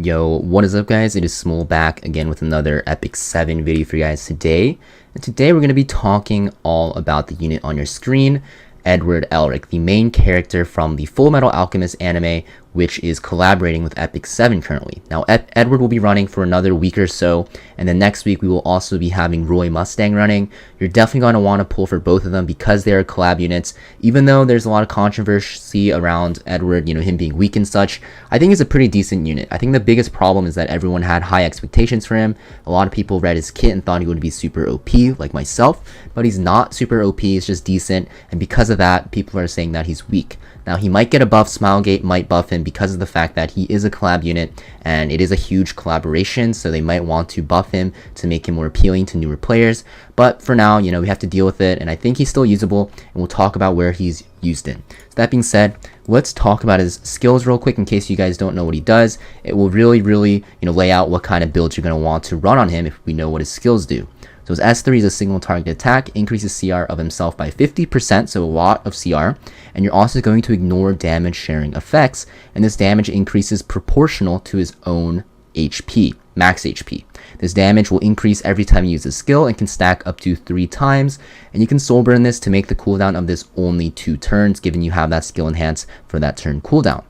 Yo, what is up guys? It is Samool back again with another Epic 7 video for you guys today. And today we're going to be talking all about the unit on your screen, Elric, the main character from the Full Metal Alchemist anime, which is collaborating with Epic 7 currently. Now, Edward will be running for another week or so, and then next week we will also be having Roy Mustang running. You're definitely going to want to pull for both of them because they are collab units. Even though there's a lot of controversy around Edward, him being weak and such, I think it's a pretty decent unit. I think the biggest problem is that everyone had high expectations for him. A lot of people read his kit and thought he would be super OP, like myself, but he's not super OP, he's just decent, and because of that, people are saying that he's weak. Now, he might get a buff, Smilegate might buff him because of the fact that he is a collab unit, and it is a huge collaboration, so they might want to buff him to make him more appealing to newer players. But for now, we have to deal with it, and I think he's still usable, and we'll talk about where he's used in. So that being said, let's talk about his skills real quick in case you guys don't know what he does. It will really, lay out what kind of builds you're going to want to run on him if we know what his skills do. So his S3 is a single target attack, increases CR of himself by 50%, so a lot of CR, and you're also going to ignore damage sharing effects, and this damage increases proportional to his own HP, max HP. This damage will increase every time you use a skill and can stack up to 3 times, and you can soul burn this to make the cooldown of this only 2 turns, given you have that skill enhance for that turn cooldown.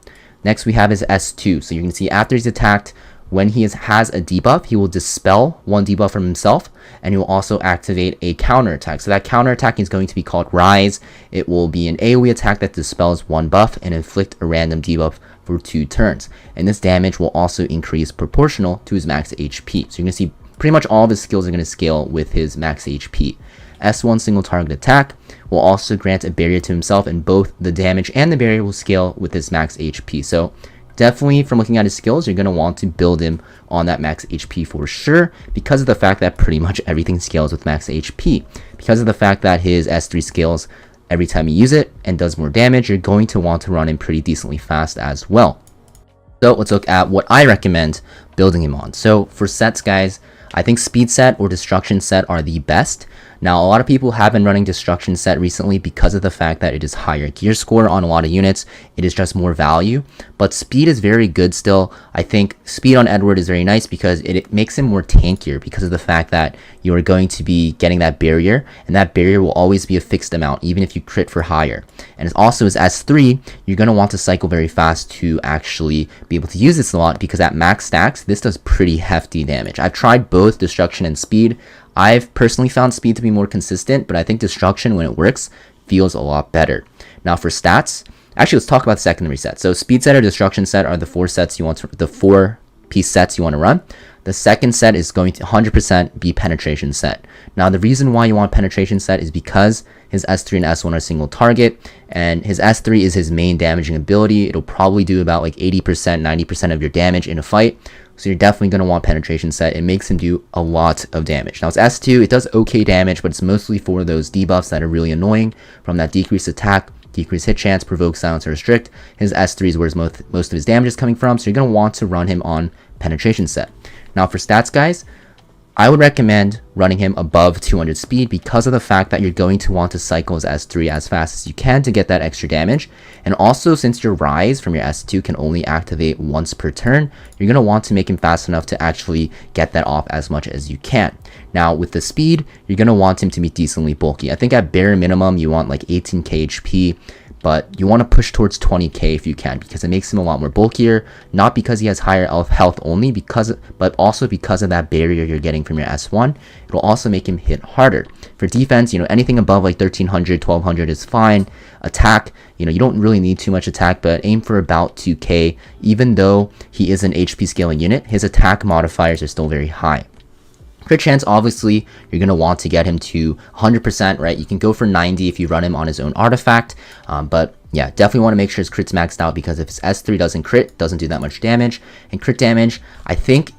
Next we have his S2, so you can see after he's attacked, when he has a debuff, he will dispel one debuff from himself, and he will also activate a counter attack. So that counter attack is going to be called Rise. It will be an AoE attack that dispels one buff and inflict a random debuff for 2 turns. And this damage will also increase proportional to his max HP. So you're going to see pretty much all of his skills are going to scale with his max HP. S1 single target attack will also grant a barrier to himself, and both the damage and the barrier will scale with his max HP. So definitely, from looking at his skills, you're going to want to build him on that max HP for sure, because of the fact that pretty much everything scales with max HP. Because of the fact that his S3 scales every time you use it and does more damage, you're going to want to run him pretty decently fast as well. So let's look at what I recommend building him on. So for sets, guys, I think speed set or destruction set are the best. Now, a lot of people have been running destruction set recently because of the fact that it is higher gear score on a lot of units. It is just more value, but speed is very good still. I think speed on Edward is very nice because it makes him more tankier because of the fact that you are going to be getting that barrier, and that barrier will always be a fixed amount even if you crit for higher. And it's also as S3, you're going to want to cycle very fast to actually be able to use this a lot, because at max stacks, this does pretty hefty damage. I've tried both destruction and speed. I've personally found speed to be more consistent, but I think destruction, when it works, feels a lot better. Now for stats, actually let's talk about the secondary set. So speed set or destruction set are the 4 sets you want to, the 4-piece sets you want to run. The second set is going to 100% be penetration set. Now the reason why you want penetration set is because his S3 and S1 are single target, and his S3 is his main damaging ability. It'll probably do about like 80%, 90% of your damage in a fight. So you're definitely going to want penetration set. It makes him do a lot of damage. Now it's S2, it does okay damage, but it's mostly for those debuffs that are really annoying, from that decreased attack, decreased hit chance, provoke, silence, or restrict. His S3 is where most of his damage is coming from, so you're going to want to run him on penetration set. Now for stats, guys, I would recommend running him above 200 speed because of the fact that you're going to want to cycle his S3 as fast as you can to get that extra damage. And also, since your Rise from your S2 can only activate once per turn, you're going to want to make him fast enough to actually get that off as much as you can. Now with the speed, you're going to want him to be decently bulky. I think at bare minimum you want like 18k HP, but you want to push towards 20k if you can, because it makes him a lot more bulkier, not because he has higher health only, but also because of that barrier you're getting from your S1. It'll also make him hit harder. For defense, anything above like 1300, 1200 is fine. Attack, you don't really need too much attack, but aim for about 2k. Even though he is an HP scaling unit, his attack modifiers are still very high. Crit chance, obviously, you're going to want to get him to 100%, right? You can go for 90 if you run him on his own artifact, but yeah, definitely want to make sure his crit's maxed out, because if his S3 doesn't crit, doesn't do that much damage. And crit damage, I think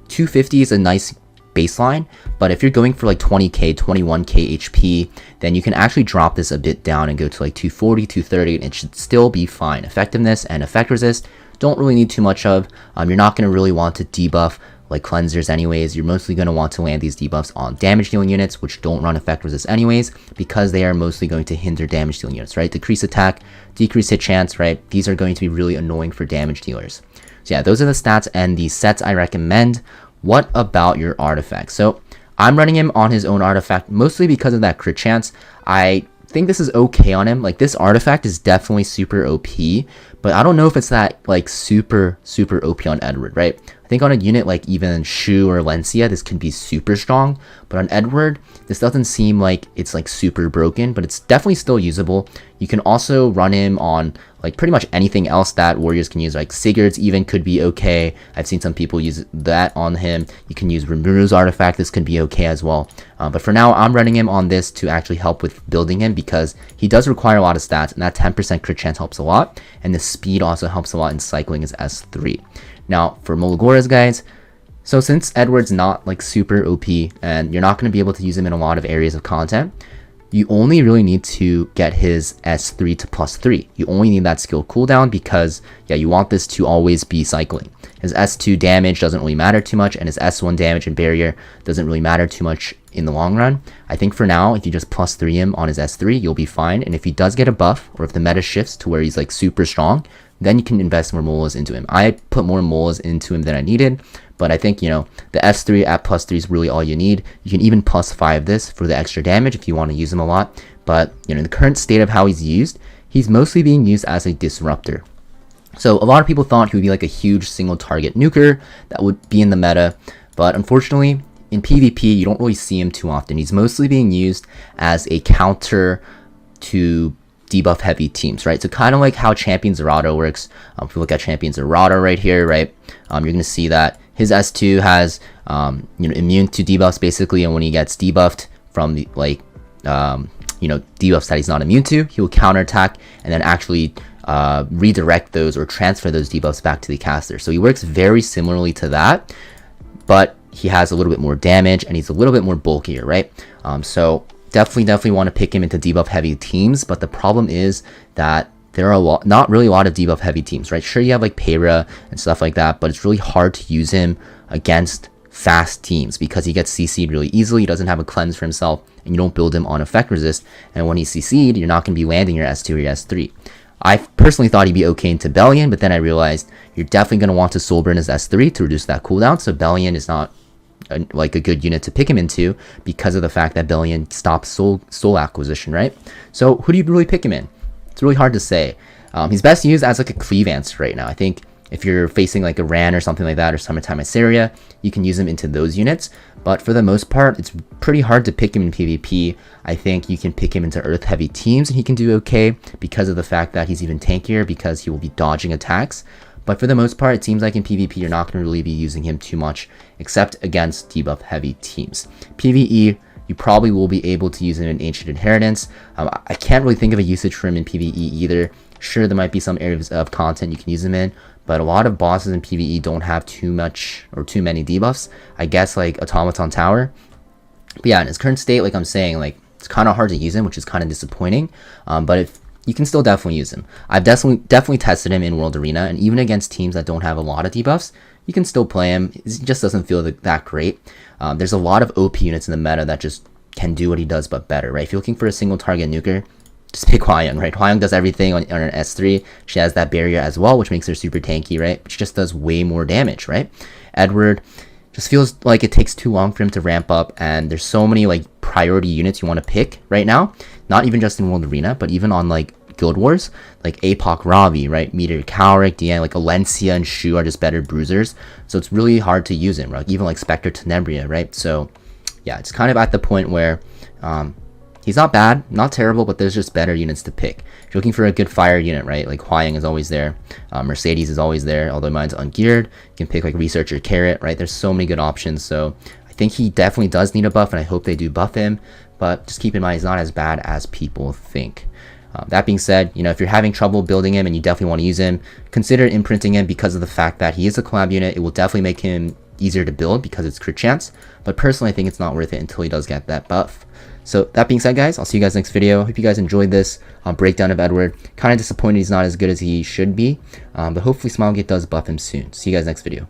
250 is a nice baseline, but if you're going for like 20k, 21k HP, then you can actually drop this a bit down and go to like 240, 230, and it should still be fine. Effectiveness and effect resist don't really need too much of. You're not going to really want to debuff like cleansers anyways, you're mostly going to want to land these debuffs on damage dealing units, which don't run effect resist anyways, because they are mostly going to hinder damage dealing units, right? Decrease attack, decrease hit chance, right? These are going to be really annoying for damage dealers. So yeah, those are the stats and the sets I recommend. What about your artifact? So I'm running him on his own artifact, mostly because of that crit chance. I think this is okay on him. Like, this artifact is definitely super OP, but I don't know if it's that like super OP on Edward, right? I think on a unit like even Shu or Lencia, this can be super strong, but on Edward, this doesn't seem like it's like super broken, but it's definitely still usable. You can also run him on like pretty much anything else that warriors can use, like Sigurd's even could be okay. I've seen some people use that on him. You can use Rimuru's artifact, this could be okay as well. But for now, I'm running him on this to actually help with building him, because he does require a lot of stats, and that 10% crit chance helps a lot, and the speed also helps a lot in cycling his S3. Now, for MolaGoras, guys, so since Edward's not like super OP, and you're not going to be able to use him in a lot of areas of content, you only really need to get his S3 to +3. You only need that skill cooldown, because yeah, you want this to always be cycling. His S2 damage doesn't really matter too much, and his S1 damage and barrier doesn't really matter too much in the long run. I think for now, if you just +3 him on his S3, you'll be fine. And if he does get a buff, or if the meta shifts to where he's like super strong, then you can invest more molas into him. I put more molas into him than I needed, but I think, you know, the S3 at +3 is really all you need. You can even +5 this for the extra damage if you want to use him a lot. But, you know, in the current state of how he's used, he's mostly being used as a disruptor. So a lot of people thought he would be like a huge single target nuker that would be in the meta, but unfortunately, in PvP, you don't really see him too often. He's mostly being used as a counter to debuff heavy teams, right? So kind of like how Champion Zerato works. If we look at Champion Zerato right here, right, you're going to see that his S2 has, you know, immune to debuffs basically, and when he gets debuffed from the like, you know, debuffs that he's not immune to, he will counterattack and then actually redirect those or transfer those debuffs back to the caster. So he works very similarly to that, but he has a little bit more damage and he's a little bit more bulkier, right? So definitely want to pick him into debuff heavy teams, but the problem is that there are not really a lot of debuff heavy teams, right? Sure, you have like Peyra and stuff like that, but it's really hard to use him against fast teams because he gets CC'd really easily. He doesn't have a cleanse for himself, and you don't build him on effect resist. And when he's CC'd, you're not going to be landing your S2 or your S3. I personally thought he'd be okay into Bellion, but then I realized you're definitely going to want to soul burn his S3 to reduce that cooldown. So Bellion is not like a good unit to pick him into because of the fact that Bellion stops soul acquisition, right? So who do you really pick him in? It's really hard to say. He's best used as like a cleave answer right now. I think if you're facing like a Ran or something like that, or Summertime Assyria, you can use him into those units. But for the most part, it's pretty hard to pick him in PvP. I think you can pick him into earth heavy teams and he can do okay because of the fact that he's even tankier because he will be dodging attacks. But for the most part, it seems like in PvP, you're not going to really be using him too much, except against debuff heavy teams. PvE, you probably will be able to use him in Ancient Inheritance. I can't really think of a usage for him in PvE either. Sure, there might be some areas of content you can use him in, but a lot of bosses in PvE don't have too much or too many debuffs. I guess like Automaton Tower. But yeah, in his current state, like I'm saying, like it's kind of hard to use him, which is kind of disappointing. But if you can still definitely use him. I've definitely tested him in World Arena, and even against teams that don't have a lot of debuffs, you can still play him. He just doesn't feel that great. There's a lot of OP units in the meta that just can do what he does, but better, right? If you're looking for a single target nuker, just pick Hwayoung, right? Hwayoung does everything on her S3. She has that barrier as well, which makes her super tanky, right? But she just does way more damage, right? Edward just feels like it takes too long for him to ramp up, and there's so many like priority units you want to pick right now. Not even just in World Arena, but even on like Guild Wars, like Apoc Ravi, right? Meteor Cowric, Deanne, like Alencia and Shu are just better bruisers. So it's really hard to use him, right? Even like Spectre Tenebria, right? So yeah, it's kind of at the point where he's not bad, not terrible, but there's just better units to pick. If you're looking for a good fire unit, right? Like Hwayoung is always there. Mercedes is always there, although mine's ungeared. You can pick like Researcher Carrot, right? There's so many good options. So I think he definitely does need a buff, and I hope they do buff him. But just keep in mind, he's not as bad as people think. That being said, you know, if you're having trouble building him and you definitely want to use him, consider imprinting him because of the fact that he is a collab unit. It will definitely make him easier to build because it's crit chance. But personally, I think it's not worth it until he does get that buff. So that being said, guys, I'll see you guys next video. Hope you guys enjoyed this breakdown of Edward. Kind of disappointed he's not as good as he should be. But hopefully Smilegate does buff him soon. See you guys next video.